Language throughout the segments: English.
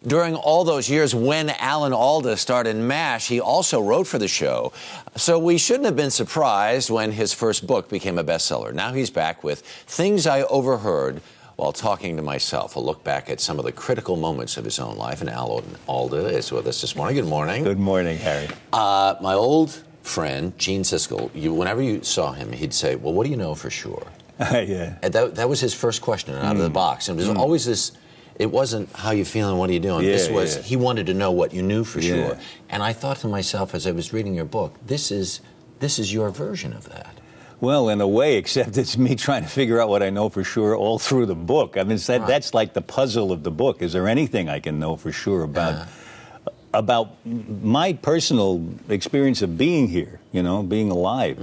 During all those years when Alan Alda starred in MASH, he also wrote for the show. So we shouldn't have been surprised when his first book became a bestseller. Now he's back with Things I Overheard While Talking to Myself. A look back at some of the critical moments of his own life. And Alan Alda is with us this morning. Good morning. Good morning, Harry. My old friend, Gene Siskel, whenever you saw him, he'd say, well, what do you know for sure? Yeah. And that was his first question out of the box. And it was always this, it wasn't how you feeling, what are you doing? This was, he wanted to know what you knew for sure. And I thought to myself as I was reading your book, this is your version of that. Well, in a way, except it's me trying to figure out what I know for sure all through the book. I mean, that's like the puzzle of the book. Is there anything I can know for sure about my personal experience of being here, being alive?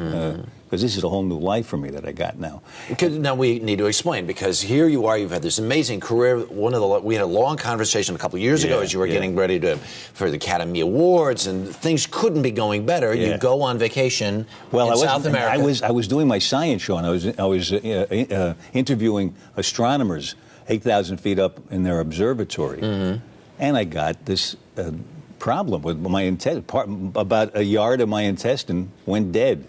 Because this is a whole new life for me that I got now. Now we need to explain, because here you are, you've had this amazing career. We had a long conversation a couple of years ago as you were getting ready for the Academy Awards, and things couldn't be going better. You go on vacation in South America. I was doing my science show, and I was interviewing astronomers 8,000 feet up in their observatory, and I got this problem with my intestine. About a yard of my intestine went dead.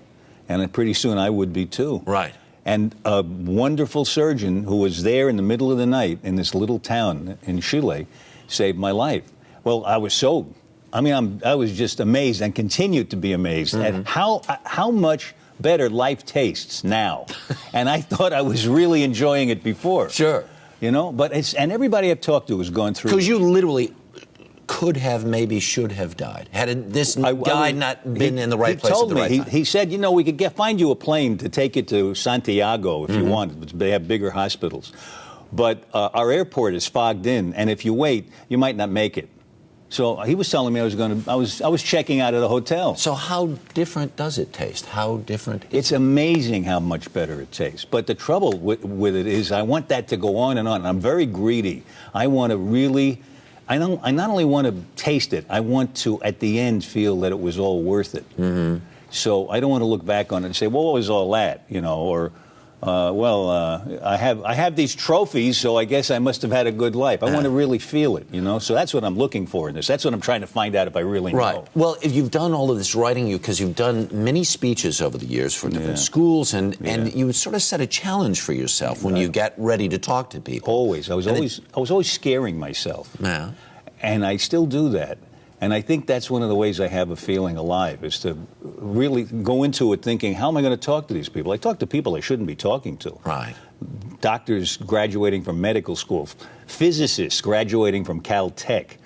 And pretty soon I would be too. Right. And a wonderful surgeon who was there in the middle of the night in this little town in Chile saved my life. Well, I was I was just amazed and continued to be amazed at how much better life tastes now. And I thought I was really enjoying it before. Sure. But and everybody I've talked to has gone through. Because you literally could have, maybe should have died had this guy not been in the right place at the right time. He said, we could find you a plane to take you to Santiago if you wanted. They have bigger hospitals. But our airport is fogged in, and if you wait, you might not make it. So he was telling me I was checking out of the hotel. So how different does it taste? How different is It's amazing how much better it tastes. But the trouble with it is I want that to go on and on. I'm very greedy. I want to really... I not only want to taste it, I want to, at the end, feel that it was all worth it. So I don't want to look back on it and say, well, what was all that? Or, I have these trophies, so I guess I must have had a good life. I want to really feel it, So that's what I'm looking for in this. That's what I'm trying to find out if I really know. Right. Well, if you've done all of this writing, because you've done many speeches over the years for different schools, and you sort of set a challenge for yourself when you get ready to talk to people. Always. I was always scaring myself. Yeah. And I still do that. And I think that's one of the ways I have of feeling alive, is to really go into it thinking, how am I going to talk to these people? I talk to people I shouldn't be talking to. Right. Doctors graduating from medical school, physicists graduating from Caltech.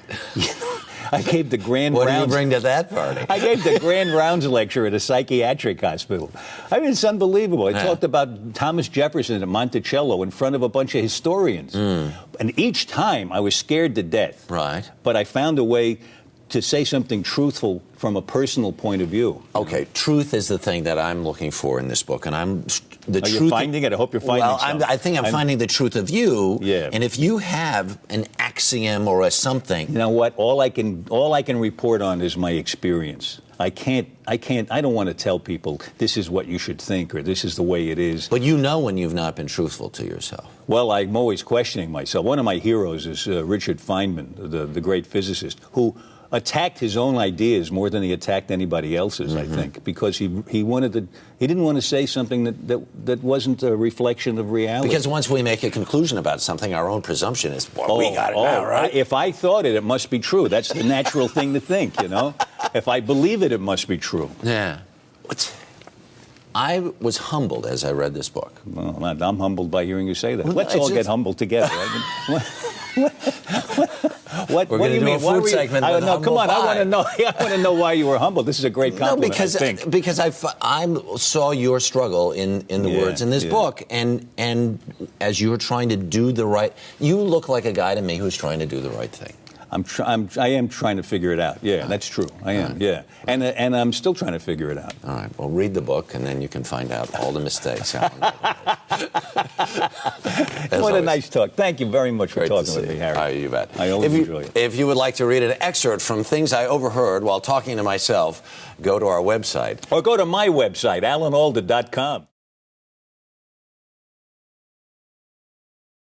I gave the grand rounds. What do you bring to that party? I gave the grand rounds lecture at a psychiatric hospital. I mean, it's unbelievable. I talked about Thomas Jefferson at Monticello in front of a bunch of historians. And each time I was scared to death. Right. But I found a way to say something truthful from a personal point of view. Okay, truth is the thing that I'm looking for in this book, and Are you finding it? I hope you're finding something. I think I'm finding the truth of you. Yeah. And if you have an axiom or a something, you know what? All I can report on is my experience. I don't want to tell people this is what you should think or this is the way it is. But when you've not been truthful to yourself. Well, I'm always questioning myself. One of my heroes is Richard Feynman, the great physicist, who attacked his own ideas more than he attacked anybody else's, I think, because he didn't want to say something that wasn't a reflection of reality. Because once we make a conclusion about something, our own presumption is, well, we got it now, right? If I thought it must be true. That's the natural thing to think, If I believe it must be true. Yeah. I was humbled as I read this book. Well, I'm humbled by hearing you say that. Let's all get humbled together. What do you mean? Food segment come on. I want to know. I want to know why you were humbled. This is a great compliment. No, because I saw your struggle in the words in this book, and as you were trying to do the right, you look like a guy to me who's trying to do the right thing. I am trying to figure it out. Yeah, that's true. I am. Yeah, and I'm still trying to figure it out. All right. Well, read the book, and then you can find out all the mistakes. What a nice talk. Thank you very much for talking with me, Harry. You bet. I always enjoy it. If you would like to read an excerpt from Things I Overheard While Talking to Myself, go to our website. Or go to my website, alanalda.com.